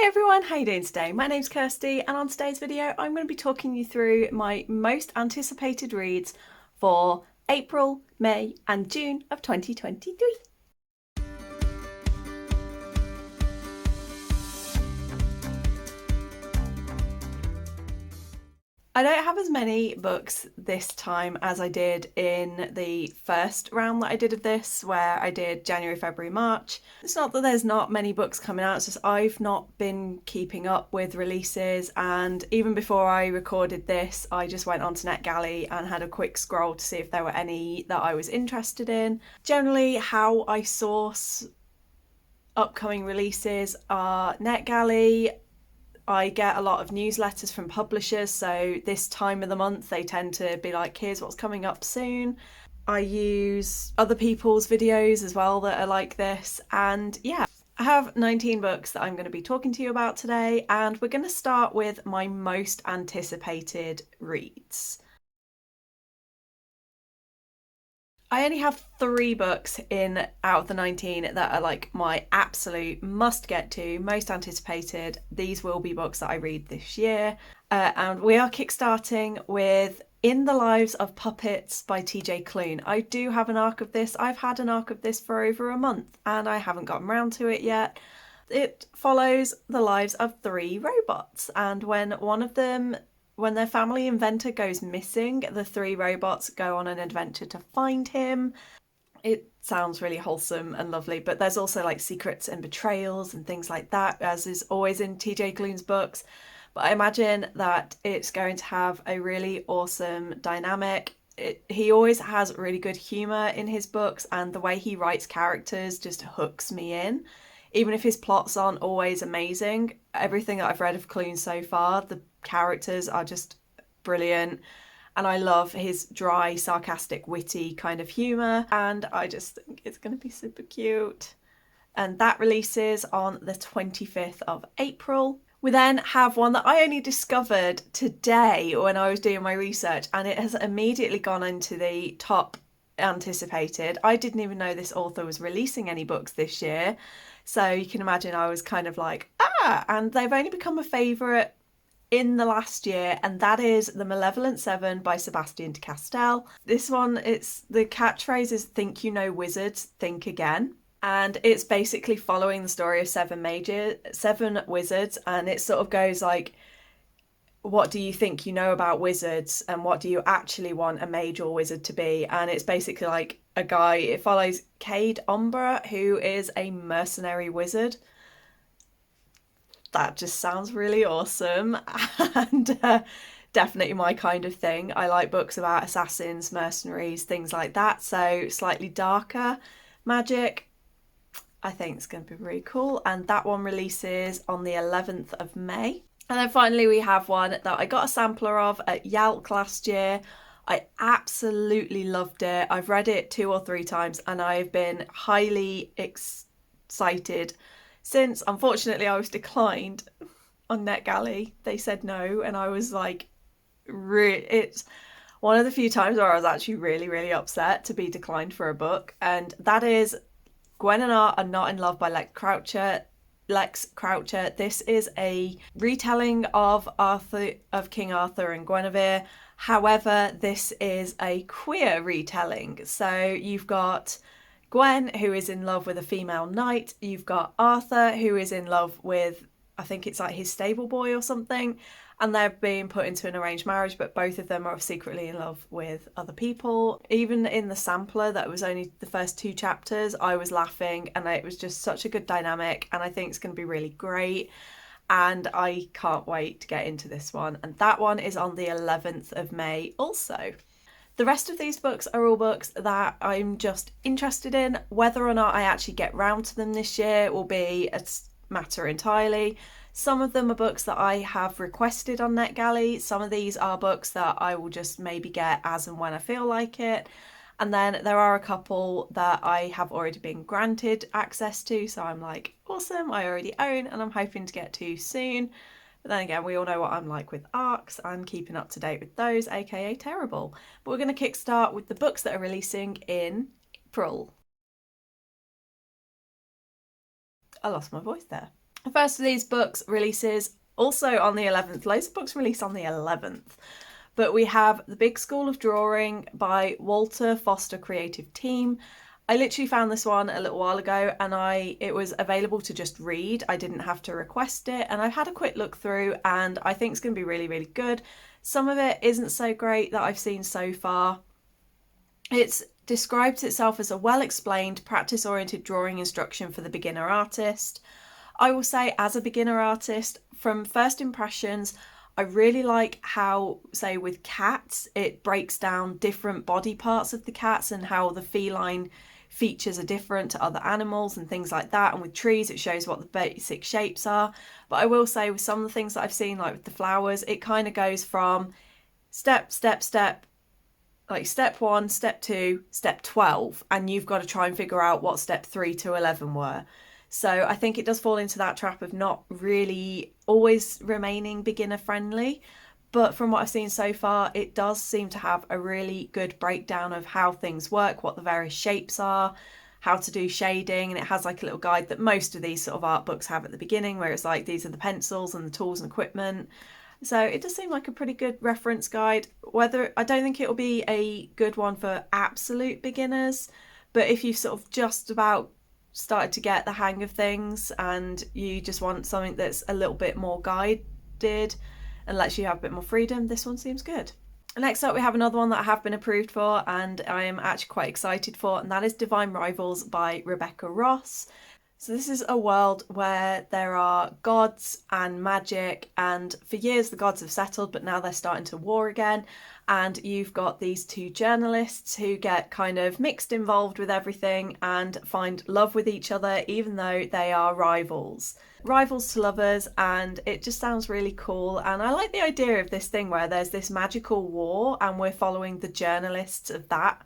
Hey everyone, how you doing today? My name's Kirsty and on today's video I'm going to be talking you through my most anticipated reads for April, May and June of 2023. I don't have as many books this time as I did in the first round that I did of this, where I did January, February, March. It's not that there's not many books coming out, it's just I've not been keeping up with releases, and even before I recorded this, I just went onto NetGalley and had a quick scroll to see if there were any that I was interested in. Generally, how I source upcoming releases are NetGalley. I get a lot of newsletters from publishers, so this time of the month they tend to be like, here's what's coming up soon. I use other people's videos as well that are like this, and yeah, I have 19 books that I'm going to be talking to you about today, and we're going to start with my most anticipated reads. I only have 3 books in out of the 19 that are like my absolute must get to, most anticipated. These will be books that I read this year. And we are kickstarting with In the Lives of Puppets by TJ Klune. I do have an arc of this. I've had an arc of this for over a month and I haven't gotten around to it yet. It follows the lives of 3 robots, and when their family inventor goes missing, the 3 robots go on an adventure to find him. It sounds really wholesome and lovely, but there's also like secrets and betrayals and things like that, as is always in TJ Klune's books. But I imagine that it's going to have a really awesome dynamic. He always has really good humour in his books, and the way he writes characters just hooks me in. Even if his plots aren't always amazing, everything that I've read of Klune so far, the characters are just brilliant. And I love his dry, sarcastic, witty kind of humour. And I just think it's going to be super cute. And that releases on the 25th of April. We then have one that I only discovered today when I was doing my research, and it has immediately gone into the top anticipated. I didn't even know this author was releasing any books this year. So you can imagine I was kind of like, and they've only become a favourite in the last year, and that is The Malevolent Seven by Sebastian de Castell. This one, it's the catchphrase is think you know wizards, think again. And it's basically following the story of 7 wizards, and it sort of goes like, what do you think you know about wizards and what do you actually want a mage or wizard to be? And it's basically like a guy, it follows Cade Umbra, who is a mercenary wizard. That just sounds really awesome and definitely my kind of thing. I like books about assassins, mercenaries, things like that, so slightly darker magic. I think it's going to be really cool, and that one releases on the 11th of May. And then finally we have one that I got a sampler of at Yalc last year. I absolutely loved it. I've read it 2 or 3 times and I've been highly excited since. Unfortunately, I was declined on NetGalley. They said no, and I was like, it's one of the few times where I was actually really, really upset to be declined for a book. And that is Gwen and Art Are Not in Love by Lex Croucher. This is a retelling of King Arthur and Guinevere. However, this is a queer retelling. So you've got Gwen, who is in love with a female knight. You've got Arthur, who is in love with, I think it's like his stable boy or something. And they're being put into an arranged marriage, but both of them are secretly in love with other people. Even in the sampler, that was only the first 2 chapters, I was laughing, and it was just such a good dynamic, and I think it's going to be really great. And I can't wait to get into this one. And that one is on the 11th of May also. The rest of these books are all books that I'm just interested in. Whether or not I actually get round to them this year will be a matter entirely. Some of them are books that I have requested on NetGalley. Some of these are books that I will just maybe get as and when I feel like it. And then there are a couple that I have already been granted access to. So I'm like, awesome, I already own and I'm hoping to get to soon. But then again, we all know what I'm like with ARCs and keeping up to date with those, aka terrible. But we're going to kickstart with the books that are releasing in April. I lost my voice there. The first of these books releases also on the 11th. Loads of books release on the 11th. But we have The Big School of Drawing by Walter Foster Creative Team. I literally found this one a little while ago and it was available to just read. I didn't have to request it, and I've had a quick look through and I think it's going to be really, really good. Some of it isn't so great that I've seen so far. It describes itself as a well-explained, practice-oriented drawing instruction for the beginner artist. I will say, as a beginner artist, from first impressions, I really like how, say, with cats, it breaks down different body parts of the cats and how the feline features are different to other animals and things like that. And with trees, it shows what the basic shapes are. But I will say, with some of the things that I've seen, like with the flowers, it kind of goes from step, like step 1, step 2, step 12, and you've got to try and figure out what step 3 to 11 were. So I think it does fall into that trap of not really always remaining beginner friendly. But from what I've seen so far, it does seem to have a really good breakdown of how things work, what the various shapes are, how to do shading. And it has like a little guide that most of these sort of art books have at the beginning, where it's like, these are the pencils and the tools and equipment. So it does seem like a pretty good reference guide. I don't think it'll be a good one for absolute beginners, but if you've sort of just about started to get the hang of things and you just want something that's a little bit more guided and lets you have a bit more freedom, this one seems good. Next up, we have another one that I have been approved for and I am actually quite excited for, and that is Divine Rivals by Rebecca Ross. So this is a world where there are gods and magic, and for years the gods have settled, but now they're starting to war again. And you've got these two journalists who get kind of mixed involved with everything and find love with each other, even though they are rivals to lovers. And it just sounds really cool. And I like the idea of this thing where there's this magical war and we're following the journalists of that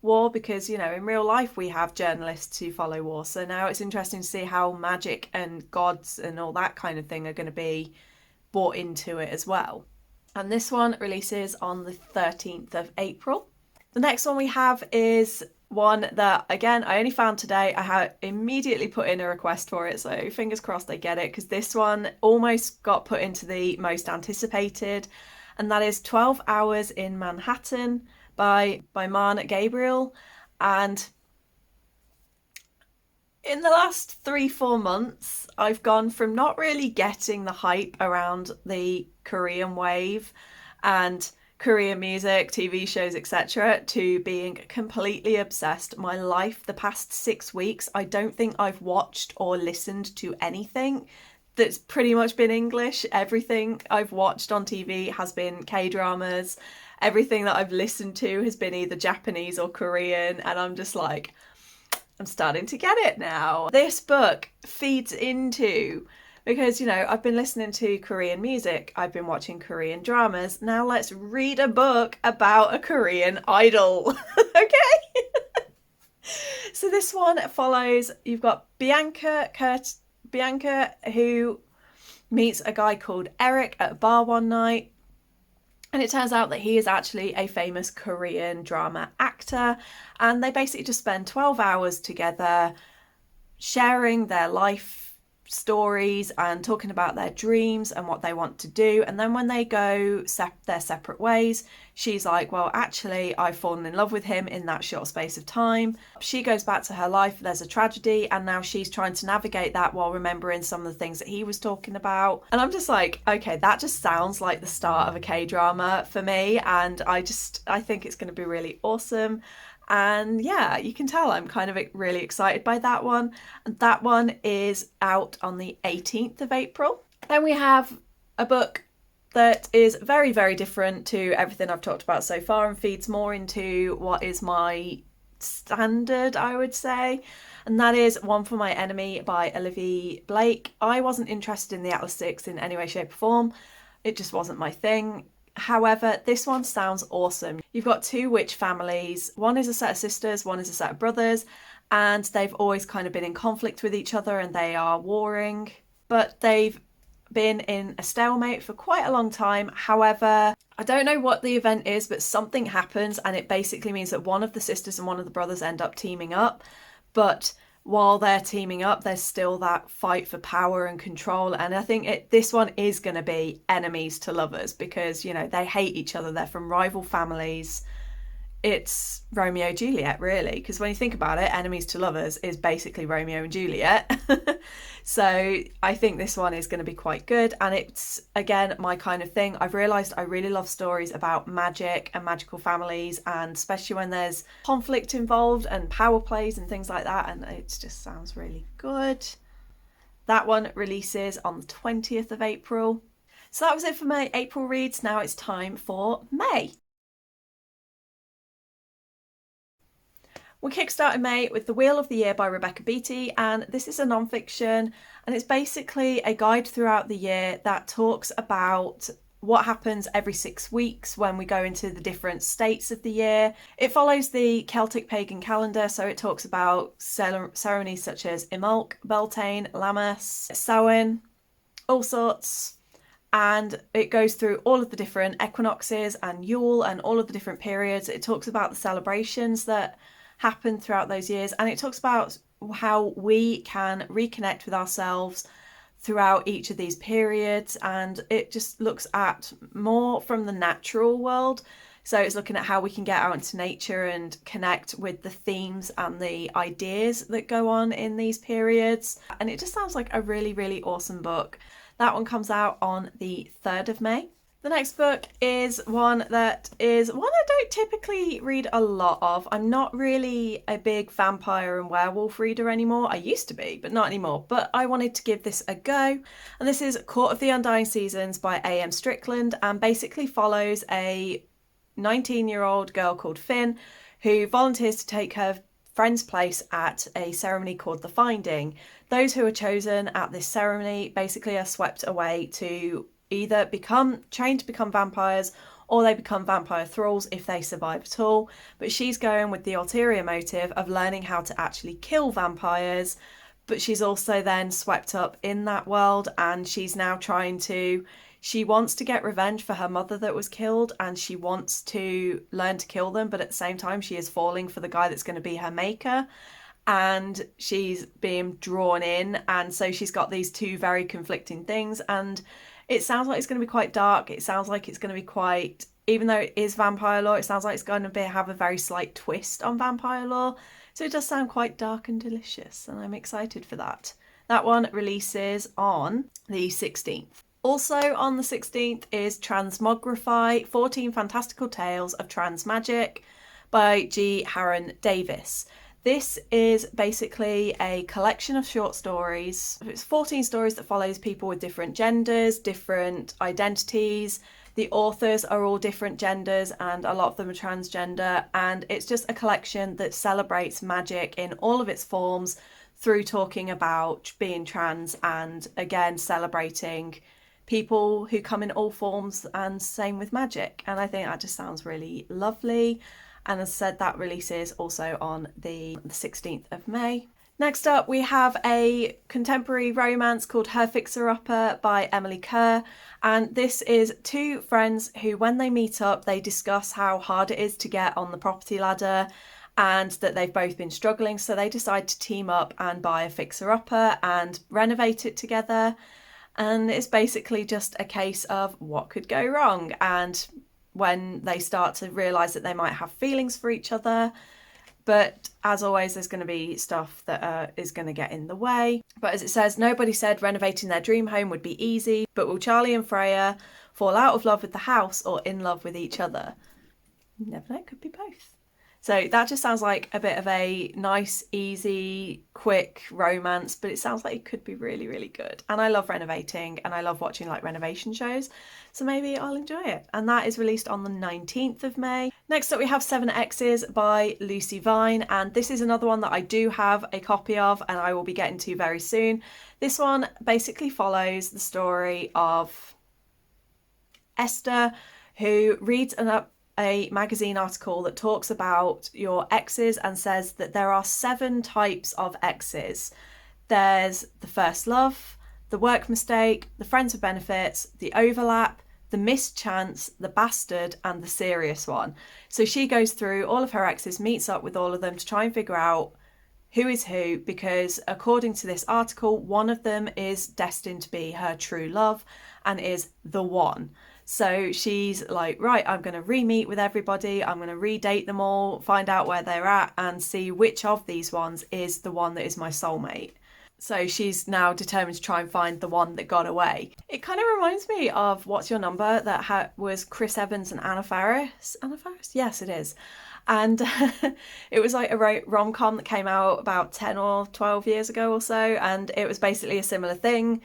war, because, you know, in real life we have journalists who follow war. So now it's interesting to see how magic and gods and all that kind of thing are going to be brought into it as well. And this one releases on the 13th of April. The next one we have is one that, again, I only found today. I had immediately put in a request for it, so fingers crossed I get it, because this one almost got put into the most anticipated, and that is 12 Hours in Manhattan by Marn Gabriel. And in the last 3-4 months, I've gone from not really getting the hype around the Korean wave and Korean music, TV shows, etc., to being completely obsessed. My life, the past 6 weeks, I don't think I've watched or listened to anything that's pretty much been English. Everything I've watched on TV has been K-dramas. Everything that I've listened to has been either Japanese or Korean, and I'm just like, I'm starting to get it now. This book feeds into, because, you know, I've been listening to Korean music, I've been watching Korean dramas, now let's read a book about a Korean idol. Okay? So this one follows, you've got Bianca, who meets a guy called Eric at a bar one night. And it turns out that he is actually a famous Korean drama actor. And they basically just spend 12 hours together sharing their life stories and talking about their dreams and what they want to do. And then when they go their separate ways, she's like, well, actually, I've fallen in love with him in that short space of time. She goes back to her life. There's a tragedy. And now she's trying to navigate that while remembering some of the things that he was talking about. And I'm just like, okay, that just sounds like the start of a K-drama for me. And I think it's going to be really awesome. And yeah, you can tell I'm kind of really excited by that one. And that one is out on the 18th of April. Then we have a book that is very, very different to everything I've talked about so far and feeds more into what is my standard, I would say. And that is One for My Enemy by Olivia Blake. I wasn't interested in the Atlas Six in any way, shape or form. It just wasn't my thing. However, this one sounds awesome. You've got two witch families. One is a set of sisters, one is a set of brothers, and they've always kind of been in conflict with each other and they are warring, but they've been in a stalemate for quite a long time. However, I don't know what the event is, but something happens and it basically means that one of the sisters and one of the brothers end up teaming up, but while they're teaming up, there's still that fight for power and control. And I think this one is going to be enemies to lovers because, you know, they hate each other. They're from rival families. It's Romeo and Juliet, really, because when you think about it, enemies to lovers is basically Romeo and Juliet. So I think this one is going to be quite good, and it's, again, my kind of thing. I've realised I really love stories about magic and magical families, and especially when there's conflict involved and power plays and things like that, and it just sounds really good. That one releases on the 20th of April. So that was it for my April reads. Now it's time for May. We kickstart in May with The Wheel of the Year by Rebecca Beatty, and this is a non-fiction, and it's basically a guide throughout the year that talks about what happens every 6 weeks when we go into the different states of the year. It follows the Celtic pagan calendar, so it talks about ceremonies such as Imbolc, Beltane, Lammas, Samhain, all sorts. And it goes through all of the different equinoxes and Yule and all of the different periods. It talks about the celebrations that happen throughout those years, and it talks about how we can reconnect with ourselves throughout each of these periods, and it just looks at more from the natural world. So it's looking at how we can get out into nature and connect with the themes and the ideas that go on in these periods, and it just sounds like a really, really awesome book. That one comes out on the 3rd of May. The next book is one I don't typically read a lot of. I'm not really a big vampire and werewolf reader anymore. I used to be, but not anymore. But I wanted to give this a go. And this is Court of the Undying Seasons by A.M. Strickland, and basically follows a 19-year-old girl called Finn who volunteers to take her friend's place at a ceremony called The Finding. Those who are chosen at this ceremony basically are swept away to either become trained to become vampires, or they become vampire thralls if they survive at all. But she's going with the ulterior motive of learning how to actually kill vampires, but she's also then swept up in that world, and she's now she wants to get revenge for her mother that was killed, and she wants to learn to kill them, but at the same time she is falling for the guy that's going to be her maker, and she's being drawn in, and so she's got these two very conflicting things. And it sounds like it's going to be quite dark. It sounds like it's going to be quite, even though it is vampire lore, it sounds like it's going to have a very slight twist on vampire lore. So it does sound quite dark and delicious, and I'm excited for that. That one releases on the 16th. Also on the 16th is Transmogrify, 14 Fantastical Tales of Trans Magic by G. Harron Davis. This is basically a collection of short stories. It's 14 stories that follows people with different genders, different identities. The authors are all different genders, and a lot of them are transgender. And it's just a collection that celebrates magic in all of its forms through talking about being trans, and again celebrating people who come in all forms, and same with magic. And I think that just sounds really lovely. And as I said, that releases also on the 16th of May. Next up, we have a contemporary romance called Her Fixer-Upper by Emily Kerr. And this is two friends who, when they meet up, they discuss how hard it is to get on the property ladder, and that they've both been struggling. So they decide to team up and buy a fixer-upper and renovate it together. And it's basically just a case of what could go wrong, and when they start to realise that they might have feelings for each other. But as always, there's going to be stuff that is going to get in the way. But as it says, nobody said renovating their dream home would be easy, but will Charlie and Freya fall out of love with the house or in love with each other? You never know, it could be both. So that just sounds like a bit of a nice, easy, quick romance, but it sounds like it could be really, really good. And I love renovating, and I love watching like renovation shows, so maybe I'll enjoy it. And that is released on the 19th of May. Next up, we have 7X's by Lucy Vine, and this is another one that I do have a copy of and I will be getting to very soon. This one basically follows the story of Esther, who reads a magazine article that talks about your exes and says that there are 7 types of exes. There's the first love, the work mistake, the friends with benefits, the overlap, the missed chance, the bastard, and the serious one. So she goes through all of her exes, meets up with all of them to try and figure out who is who, because according to this article, one of them is destined to be her true love and is the one. So she's like, right, I'm going to re-meet with everybody, I'm going to redate them all, find out where they're at and see which of these ones is the one that is my soulmate. So she's now determined to try and find the one that got away. It kind of reminds me of What's Your Number, that was Chris Evans and Anna Faris. Anna Faris? Yes, it is. And it was like a rom-com that came out about 10 or 12 years ago or so. And it was basically a similar thing.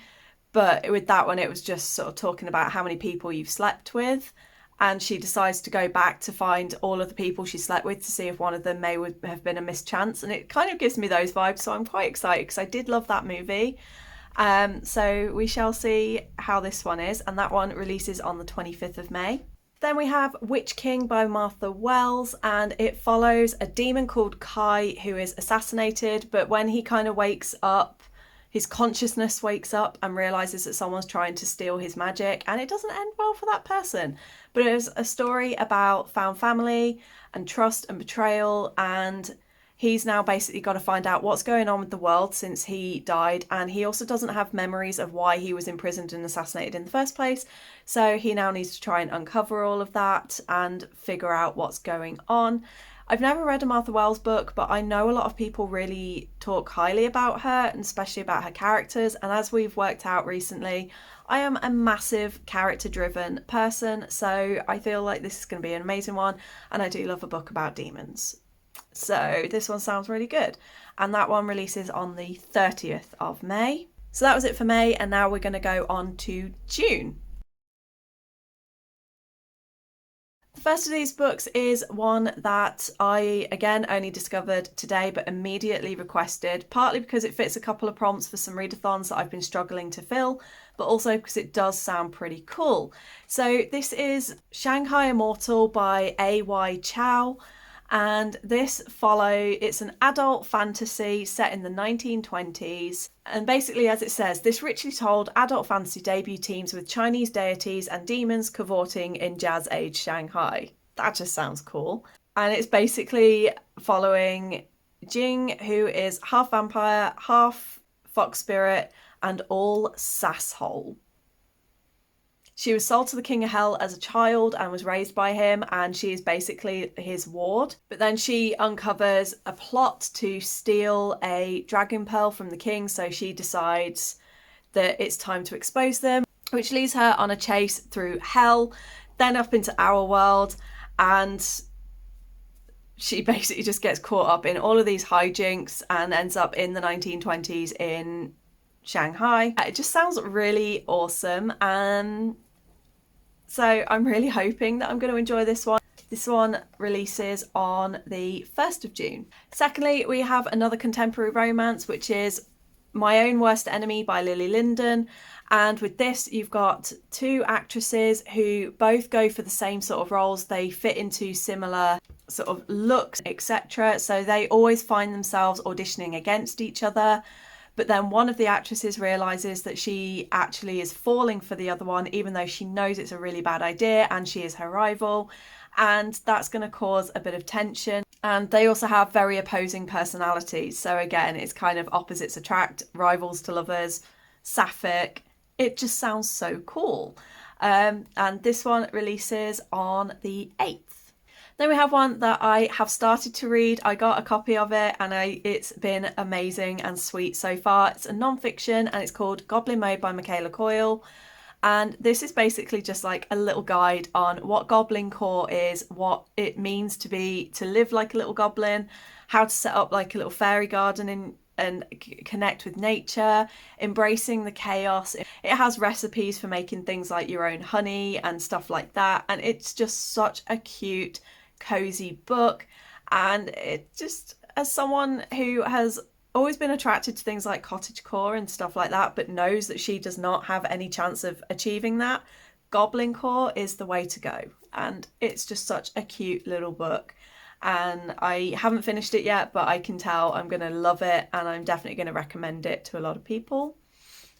But with that one, it was just sort of talking about how many people you've slept with. And she decides to go back to find all of the people she slept with to see if one of them may have been a mischance. And it kind of gives me those vibes. So I'm quite excited because I did love that movie. So we shall see how this one is. And that one releases on the 25th of May. Then we have Witch King by Martha Wells, and it follows a demon called Kai who is assassinated, but when he kind of wakes up, his consciousness wakes up and realises that someone's trying to steal his magic, and it doesn't end well for that person. But it is a story about found family and trust and betrayal, and he's now basically got to find out what's going on with the world since he died, and he also doesn't have memories of why he was imprisoned and assassinated in the first place. So he now needs to try and uncover all of that and figure out what's going on. I've never read a Martha Wells book, but I know a lot of people really talk highly about her, and especially about her characters. And as we've worked out recently, I am a massive character-driven person, so I feel like this is going to be an amazing one, and I do love a book about demons. So this one sounds really good. And that one releases on the 30th of May. So that was it for May, and now we're going to go on to June. The first of these books is one that I, again, only discovered today but immediately requested, partly because it fits a couple of prompts for some readathons that I've been struggling to fill, but also because it does sound pretty cool. So this is Shanghai Immortal by A.Y. Chow. And it's an adult fantasy set in the 1920s. And basically, as it says, this richly told adult fantasy debut teams with Chinese deities and demons cavorting in Jazz Age Shanghai. That just sounds cool. And it's basically following Jing, who is half vampire, half fox spirit, and all sasshole. She was sold to the King of Hell as a child and was raised by him, and she is basically his ward. But then she uncovers a plot to steal a dragon pearl from the king, so she decides that it's time to expose them, which leads her on a chase through hell, then up into our world, and she basically just gets caught up in all of these hijinks and ends up in the 1920s in Shanghai. It just sounds really awesome, and so I'm really hoping that I'm going to enjoy this one. This one releases on the 1st of June. Secondly, we have another contemporary romance, which is My Own Worst Enemy by Lily Linden. And with this, you've got two actresses who both go for the same sort of roles. They fit into similar sort of looks, etc. So they always find themselves auditioning against each other. But then one of the actresses realises that she actually is falling for the other one, even though she knows it's a really bad idea and she is her rival. And that's going to cause a bit of tension. And they also have very opposing personalities. So again, it's kind of opposites attract, rivals to lovers, sapphic. It just sounds so cool. And this one releases on the 8th. Then we have one that I have started to read. I got a copy of it and it's been amazing and sweet so far. It's a non-fiction and it's called Goblin Mode by Michaela Coyle. And this is basically just like a little guide on what goblin core is, what it means to live like a little goblin, how to set up like a little fairy garden and connect with nature, embracing the chaos. It has recipes for making things like your own honey and stuff like that. And it's just such a cute, cozy book. And it just, as someone who has always been attracted to things like cottagecore and stuff like that, but knows that she does not have any chance of achieving that, goblin core is the way to go. And it's just such a cute little book. And I haven't finished it yet, but I can tell I'm going to love it and I'm definitely going to recommend it to a lot of people.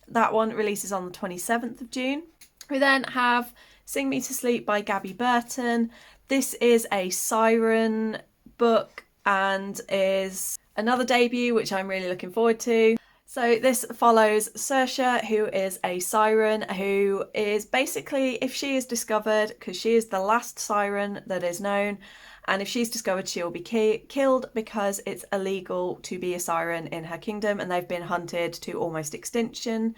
That one releases on the 27th of June. We then have Sing Me to Sleep by Gabby Burton. This is a siren book and is Another debut, which I'm really looking forward to. So this follows Saoirse, who is a siren, who is basically, if she is discovered, because she is the last siren that is known, and if she's discovered, she will be killed because it's illegal to be a siren in her kingdom, and they've been hunted to almost extinction.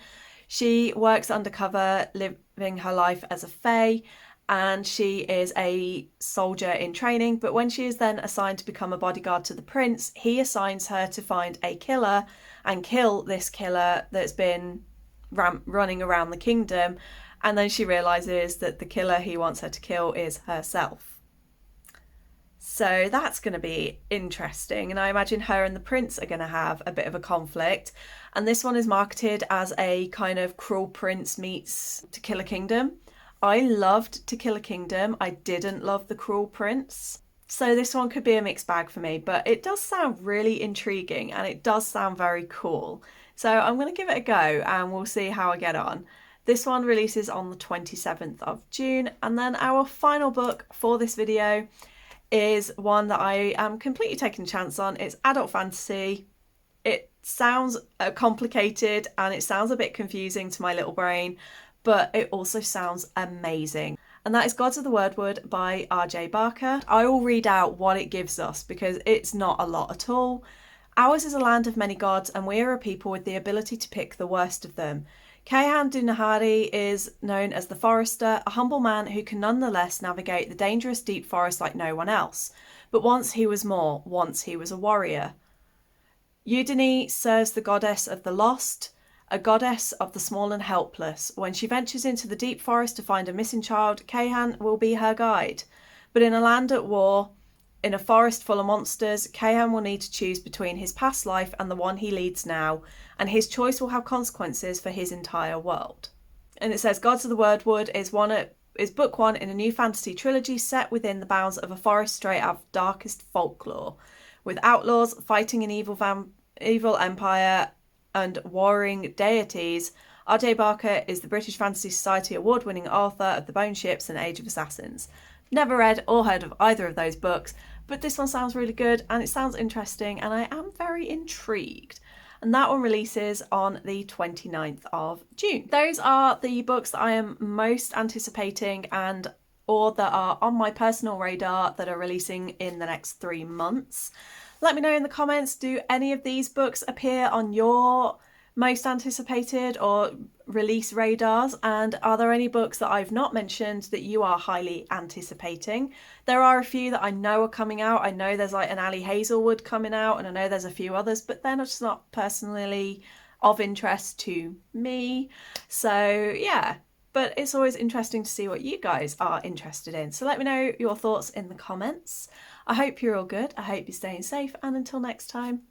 She works undercover, living her life as a fae, and she is a soldier in training. But when she is then assigned to become a bodyguard to the prince, he assigns her to find a killer and kill this killer that's been running around the kingdom. And then she realizes that the killer he wants her to kill is herself. So that's going to be interesting. And I imagine her and the prince are going to have a bit of a conflict. And this one is marketed as a kind of Cruel Prince meets To Kill a Kingdom. I loved To Kill a Kingdom. I didn't love The Cruel Prince. So this one could be a mixed bag for me, but it does sound really intriguing and it does sound very cool. So I'm going to give it a go and we'll see how I get on. This one releases on the 27th of June. And then our final book for this video is one that I am completely taking a chance on. It's adult fantasy. It sounds complicated and it sounds a bit confusing to my little brain, but it also sounds amazing. And that is Gods of the Wordwood by R.J. Barker. I will read out what it gives us because it's not a lot at all. Ours is a land of many gods and we are a people with the ability to pick the worst of them. Kayhan Dunahari is known as the Forester, a humble man who can nonetheless navigate the dangerous deep forest like no one else. But once he was more, once he was a warrior. Udini serves the goddess of the lost, a goddess of the small and helpless. When she ventures into the deep forest to find a missing child, Kayhan will be her guide. But in a land at war, in a forest full of monsters, Kayhan will need to choose between his past life and the one he leads now, and his choice will have consequences for his entire world. And it says Gods of the Wordwood is book one in a new fantasy trilogy set within the bounds of a forest straight out of darkest folklore, with outlaws fighting an evil empire and warring deities. R.J. Barker is the British Fantasy Society award-winning author of The Bone Ships and Age of Assassins. Never read or heard of either of those books, but this one sounds really good and it sounds interesting and I am very intrigued. And that one releases on the 29th of June. Those are the books that I am most anticipating or that are on my personal radar that are releasing in the next 3 months. Let me know in the comments, do any of these books appear on your most anticipated or release radars, and are there any books that I've not mentioned that you are highly anticipating? There are a few that I know are coming out. I know there's like an Ali Hazelwood coming out and I know there's a few others, but they're just not personally of interest to me. So yeah, but it's always interesting to see what you guys are interested in. So let me know your thoughts in the comments. I hope you're all good. I hope you're staying safe, and until next time,